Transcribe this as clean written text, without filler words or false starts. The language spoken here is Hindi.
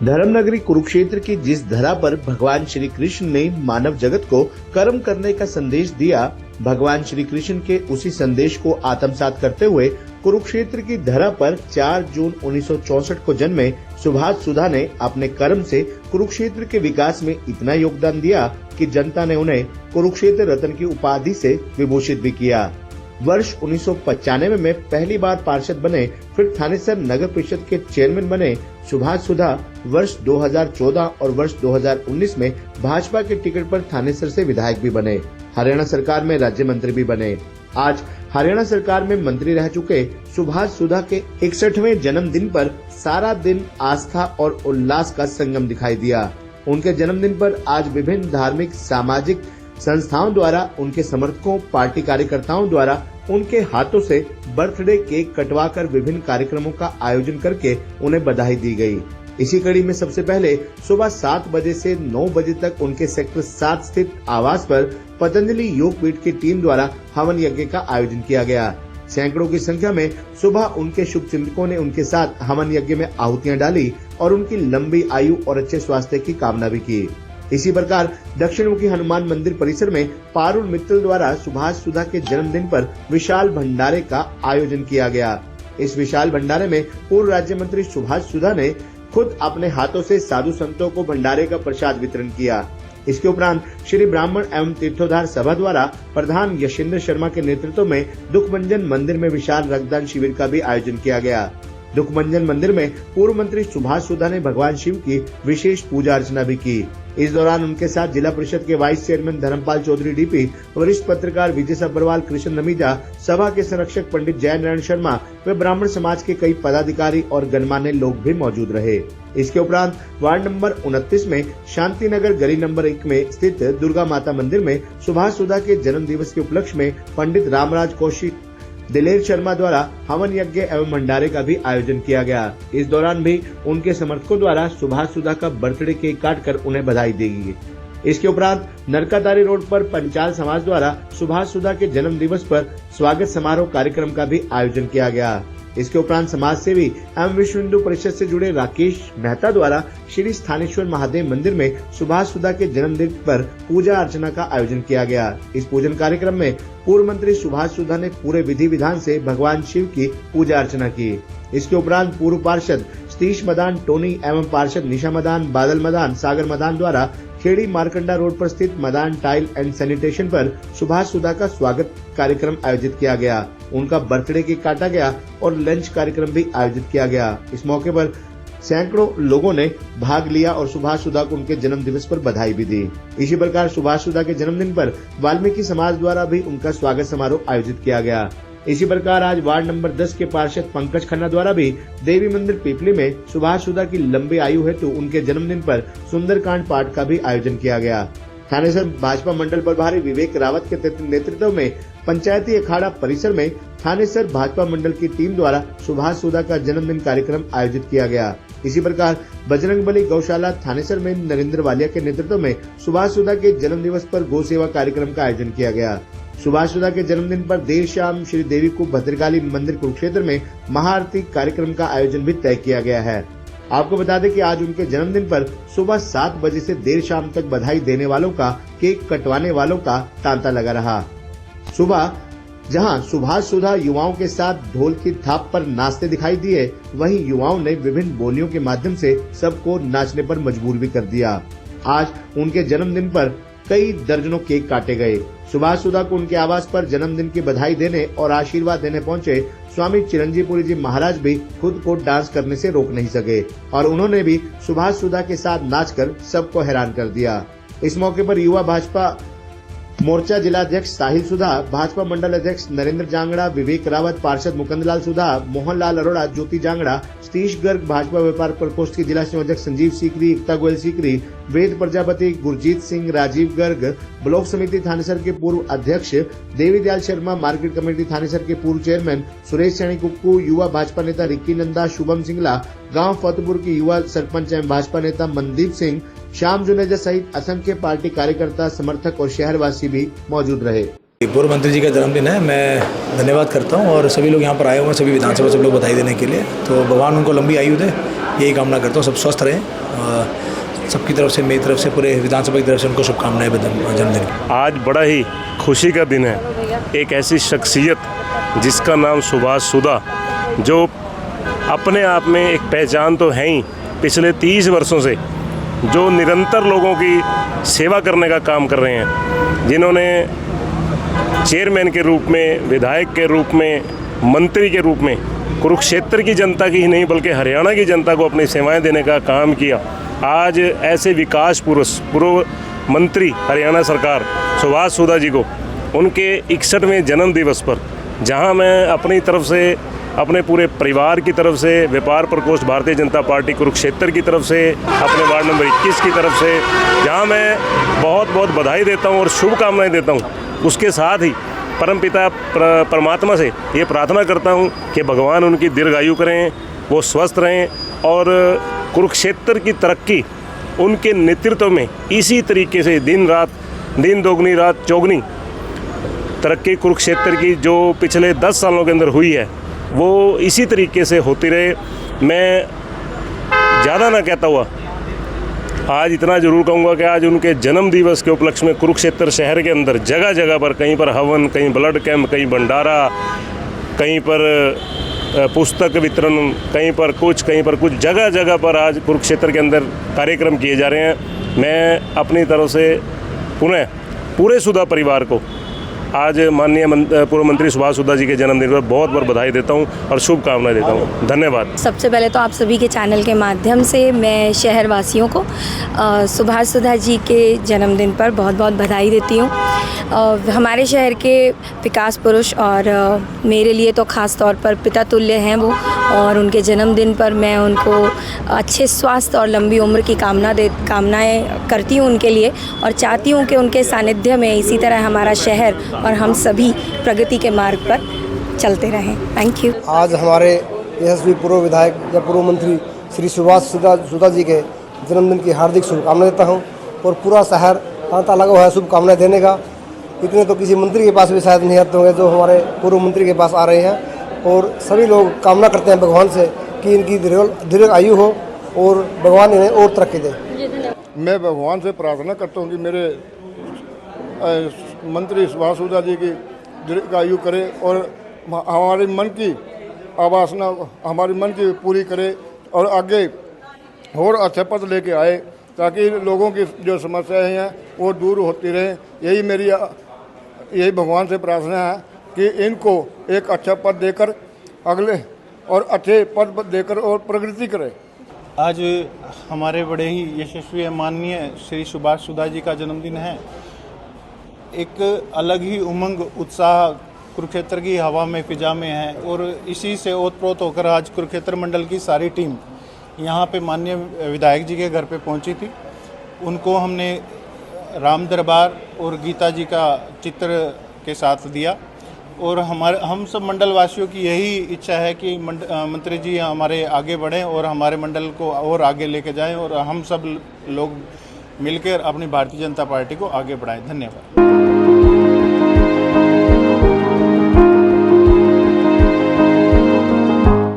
धर्मनगरी कुरुक्षेत्र की जिस धरा पर भगवान श्री कृष्ण ने मानव जगत को कर्म करने का संदेश दिया, भगवान श्री कृष्ण के उसी संदेश को आत्मसात करते हुए कुरुक्षेत्र की धरा पर 4 जून 1964 को जन्मे सुभाष सुधा ने अपने कर्म से कुरुक्षेत्र के विकास में इतना योगदान दिया कि जनता ने उन्हें कुरुक्षेत्र रत्न की उपाधि से विभूषित भी किया। वर्ष 1995 में पहली बार पार्षद बने, फिर थानेसर नगर परिषद के चेयरमैन बने सुभाष सुधा वर्ष 2014 और वर्ष 2019 में भाजपा के टिकट पर थानेसर से विधायक भी बने। हरियाणा सरकार में राज्य मंत्री भी बने। आज हरियाणा सरकार में मंत्री रह चुके सुभाष सुधा के 61वें जन्मदिन पर सारा दिन आस्था और उल्लास का संगम दिखाई दिया। उनके जन्मदिन पर आज विभिन्न धार्मिक सामाजिक संस्थाओं द्वारा उनके समर्थकों, पार्टी कार्यकर्ताओं द्वारा उनके हाथों से बर्थडे केक कटवाकर विभिन्न कार्यक्रमों का आयोजन करके उन्हें बधाई दी गई। इसी कड़ी में सबसे पहले सुबह 7 बजे से 9 बजे तक उनके सेक्टर 7 स्थित आवास पर पतंजलि योग पीठ की टीम द्वारा हवन यज्ञ का आयोजन किया गया। सैकड़ों की संख्या में सुबह उनके शुभचिंतकों ने उनके साथ हवन यज्ञ में आहुतियां डाली और उनकी लंबी आयु और अच्छे स्वास्थ्य की कामना भी की। इसी प्रकार दक्षिणमुखी हनुमान मंदिर परिसर में पारुल मित्तल द्वारा सुभाष सुधा के जन्मदिन पर विशाल भंडारे का आयोजन किया गया। इस विशाल भंडारे में पूर्व राज्य मंत्री सुभाष सुधा ने खुद अपने हाथों से साधु संतों को भंडारे का प्रसाद वितरण किया। इसके उपरांत श्री ब्राह्मण एवं तीर्थोद्धार सभा द्वारा प्रधान यशेंद्र शर्मा के नेतृत्व में दुखभंजन मंदिर में विशाल रक्तदान शिविर का भी आयोजन किया गया। दुखभंजन मंदिर में पूर्व मंत्री सुभाष सुधा ने भगवान शिव की विशेष पूजा अर्चना भी की। इस दौरान उनके साथ जिला परिषद के vice chairman Dharampal Chaudhary DP, वरिष्ठ पत्रकार विजय सब्बरवाल, कृष्ण नमीजा, सभा के संरक्षक पंडित जय नारायण शर्मा व ब्राह्मण समाज के कई पदाधिकारी और गणमान्य लोग भी मौजूद रहे। इसके उपरांत वार्ड नंबर 29 में शांति नगर गली नंबर 1 में स्थित दुर्गा माता मंदिर में सुभाष सुधा के जन्म दिवस के उपलक्ष्य में पंडित रामराज कौशिक, दिलेर शर्मा द्वारा हवन यज्ञ एवं भंडारे का भी आयोजन किया गया। इस दौरान भी उनके समर्थकों द्वारा सुभाष सुधा का बर्थडे केक काटकर उन्हें बधाई दी गई। इसके उपरांत नरकातारी रोड पर पंचाल समाज द्वारा सुभाष सुधा के जन्म दिवस पर स्वागत समारोह कार्यक्रम का भी आयोजन किया गया। इसके उपरांत समाज सेवी एवं विश्व हिंदू परिषद से जुड़े राकेश मेहता द्वारा श्री स्थानेश्वर महादेव मंदिर में सुभाष सुधा के जन्मदिन पर पूजा अर्चना का आयोजन किया गया। इस पूजन कार्यक्रम में पूर्व मंत्री सुभाष सुधा ने पूरे विधि विधान से भगवान शिव की पूजा अर्चना की। इसके उपरांत पूर्व पार्षद सतीश मदान, टोनी एवं पार्षद निशा मदान, बादल मदान, सागर मदान द्वारा खेड़ी मारकंडा रोड पर स्थित मदान टाइल एंड सैनिटेशन पर सुभाष सुधा का स्वागत कार्यक्रम आयोजित किया गया। उनका बर्थडे केक काटा गया और लंच कार्यक्रम भी आयोजित किया गया। इस मौके पर सैकड़ों लोगों ने भाग लिया और सुभाष सुधा को उनके जन्म दिवस पर बधाई भी दी। इसी प्रकार सुभाष सुधा के जन्मदिन पर वाल्मीकि समाज द्वारा भी उनका स्वागत समारोह आयोजित किया गया। इसी प्रकार आज वार्ड नंबर 10 के पार्षद पंकज खन्ना द्वारा भी देवी मंदिर पीपली में सुभाष सुधा की लंबी आयु हेतु उनके जन्मदिन पर सुंदरकांड पाठ का भी आयोजन किया गया। थानेसर भाजपा मंडल प्रभारी विवेक रावत के नेतृत्व में पंचायती अखाड़ा परिसर में थानेसर भाजपा मंडल की टीम द्वारा सुभाष सुधा का जन्मदिन कार्यक्रम आयोजित किया गया। इसी प्रकार बजरंगबली गौशाला थानेसर में नरेंद्र वालिया के नेतृत्व में सुभाष सुधा के जन्म दिवस पर गौ सेवा कार्यक्रम का आयोजन किया गया। सुभाष सुधा के जन्मदिन पर देर शाम श्री देवी को भद्रकाली मंदिर कुरुक्षेत्र में महाआरती कार्यक्रम का आयोजन भी तय किया गया है। आपको बता दें कि आज उनके जन्मदिन पर सुबह 7 बजे से देर शाम तक बधाई देने वालों का, केक कटवाने वालों का तांता लगा रहा। सुबह जहां सुभाष सुधा युवाओं के साथ ढोल की थाप पर नाचते दिखाई दिए, वहीं युवाओं ने विभिन्न बोलियों के माध्यम से सबको नाचने पर मजबूर भी कर दिया। आज उनके जन्मदिन पर कई दर्जनों केक काटे गए। सुभाष सुधा को उनके आवास पर जन्मदिन की बधाई देने और आशीर्वाद देने पहुंचे स्वामी चिरंजीवपुरी जी महाराज भी खुद को डांस करने से रोक नहीं सके और उन्होंने भी सुभाष सुधा के साथ नाचकर सबको हैरान कर दिया। इस मौके पर युवा भाजपा मोर्चा जिलाध्यक्ष साहिल सुधा, भाजपा मंडल अध्यक्ष नरेंद्र जांगड़ा, विवेक रावत, पार्षद मुकुंदलाल सुधा, मोहनलाल अरोड़ा, ज्योति जांगड़ा, सतीश गर्ग, भाजपा व्यापार प्रकोष्ठ के जिला संयोजक संजीव सीकरी, एकता गोयल सीकरी, वेद प्रजापति, गुरजीत सिंह, राजीव गर्ग, ब्लॉक समिति थानेसर के पूर्व अध्यक्ष देवीदयाल शर्मा, मार्केट कमेटी थानेसर के पूर्व चेयरमैन सुरेश सैनी कुक्कू, युवा भाजपा नेता रिक्की नंदा, शुभम सिंगला, गांव फतेहपुर के युवा सरपंच एवं भाजपा नेता मनदीप सिंह, श्याम जुनेजा सहित असंख्य पार्टी कार्यकर्ता, समर्थक और शहरवासी भी मौजूद रहे। पूर्व मंत्री जी का जन्मदिन है। मैं धन्यवाद करता हूं और सभी लोग यहां पर आए हुए हैं, सभी विधानसभा सब लोग बधाई देने के लिए। तो भगवान उनको लंबी आयु दे, यही कामना करता हूं। सब स्वस्थ रहें। सबकी तरफ से, मेरी तरफ से, पूरे विधानसभा की तरफ से उनको शुभकामनाएं जन्मदिन की। आज बड़ा ही खुशी का दिन है। एक ऐसी शख्सियत जिसका नाम सुभाष सुधा, जो अपने आप में एक पहचान तो है ही, पिछले 30 वर्षों से जो निरंतर लोगों की सेवा करने का काम कर रहे हैं, जिन्होंने चेयरमैन के रूप में, विधायक के रूप में, मंत्री के रूप में कुरुक्षेत्र की जनता की ही नहीं बल्कि हरियाणा की जनता को अपनी सेवाएं देने का काम किया। आज ऐसे विकास पुरुष, पूर्व मंत्री हरियाणा सरकार सुभाष सुधा जी को उनके 61वें जन्म दिवस पर, जहां मैं अपनी तरफ से, अपने पूरे परिवार की तरफ से, व्यापार प्रकोष्ठ भारतीय जनता पार्टी कुरुक्षेत्र की तरफ से, अपने वार्ड नंबर 21 की तरफ से, जहां मैं बहुत बहुत बधाई देता हूं और शुभकामनाएं देता हूं, उसके साथ ही परमपिता परमात्मा से ये प्रार्थना करता हूं कि भगवान उनकी दीर्घायु करें, वो स्वस्थ रहें और कुरुक्षेत्र की तरक्की उनके नेतृत्व में इसी तरीके से दिन दोगुनी रात चौगुनी तरक्की कुरुक्षेत्र की जो पिछले 10 सालों के अंदर हुई है, वो इसी तरीके से होती रहे। मैं ज़्यादा ना कहता हुआ आज इतना ज़रूर कहूँगा कि आज उनके जन्म दिवस के उपलक्ष्य में कुरुक्षेत्र शहर के अंदर जगह जगह पर, कहीं पर हवन, कहीं ब्लड कैंप, कहीं भंडारा, कहीं पर पुस्तक वितरण, कहीं पर कुछ जगह जगह पर आज कुरुक्षेत्र के अंदर कार्यक्रम किए जा रहे हैं। मैं अपनी तरफ से पुनः पूरे सुधा परिवार को आज माननीय पूर्व मंत्री सुभाष सुधा जी के जन्मदिन पर बहुत बहुत बधाई देता हूं और शुभकामनाएं देता हूं। धन्यवाद। सबसे पहले तो आप सभी के चैनल के माध्यम से मैं शहरवासियों को सुभाष सुधा जी के जन्मदिन पर बहुत बहुत बधाई देती हूं। हमारे शहर के विकास पुरुष और मेरे लिए तो ख़ास तौर पर पिता तुल्य हैं वो, और उनके जन्मदिन पर मैं उनको अच्छे स्वास्थ्य और लंबी उम्र की कामनाएं करती हूं उनके लिए, और चाहती हूं कि उनके सानिध्य में इसी तरह हमारा शहर और हम सभी प्रगति के मार्ग पर चलते रहें। Thank you. आज हमारे यशस्वी पूर्व विधायक या पूर्व मंत्री श्री सुभाष सुधा जी के जन्मदिन की हार्दिक शुभकामनाएं देता हूं, और पूरा शहर तांता लगा हुआ है शुभकामनाएं देने का। इतने तो किसी मंत्री के पास भी शायद नहीं आते होंगे जो हमारे पूर्व मंत्री के पास आ रहे हैं, और सभी लोग कामना करते हैं भगवान से कि इनकी दीर्घ आयु हो और भगवान इन्हें और तरक्की दे। मैं भगवान से प्रार्थना करता हूँ कि मेरे मंत्री सुभाष सुधा जी की दीर्घ आयु करे और हमारे मन की आवासना, हमारे मन की पूरी करे और आगे और अच्छे पद लेके आए, ताकि लोगों की जो समस्याएं हैं वो दूर होती रहे। यही भगवान से प्रार्थना है कि इनको एक अच्छा पद देकर अगले और अच्छे पद देकर और प्रगति करे। आज हमारे बड़े ही यशस्वी माननीय श्री सुभाष सुधा जी का जन्मदिन है। एक अलग ही उमंग, उत्साह कुरुक्षेत्र की हवा में, फिजा में है, और इसी से ओतप्रोत होकर आज कुरुक्षेत्र मंडल की सारी टीम यहाँ पे माननीय विधायक जी के घर पे पहुँची थी। उनको हमने राम दरबार और गीता जी का चित्र के साथ दिया, और हम सब मंडल वासियों की यही इच्छा है कि मंत्री जी हमारे आगे बढ़ें और हमारे मंडल को और आगे लेके जाएं, और हम सब लोग मिलकर अपनी भारतीय जनता पार्टी को आगे बढ़ाएं। धन्यवाद।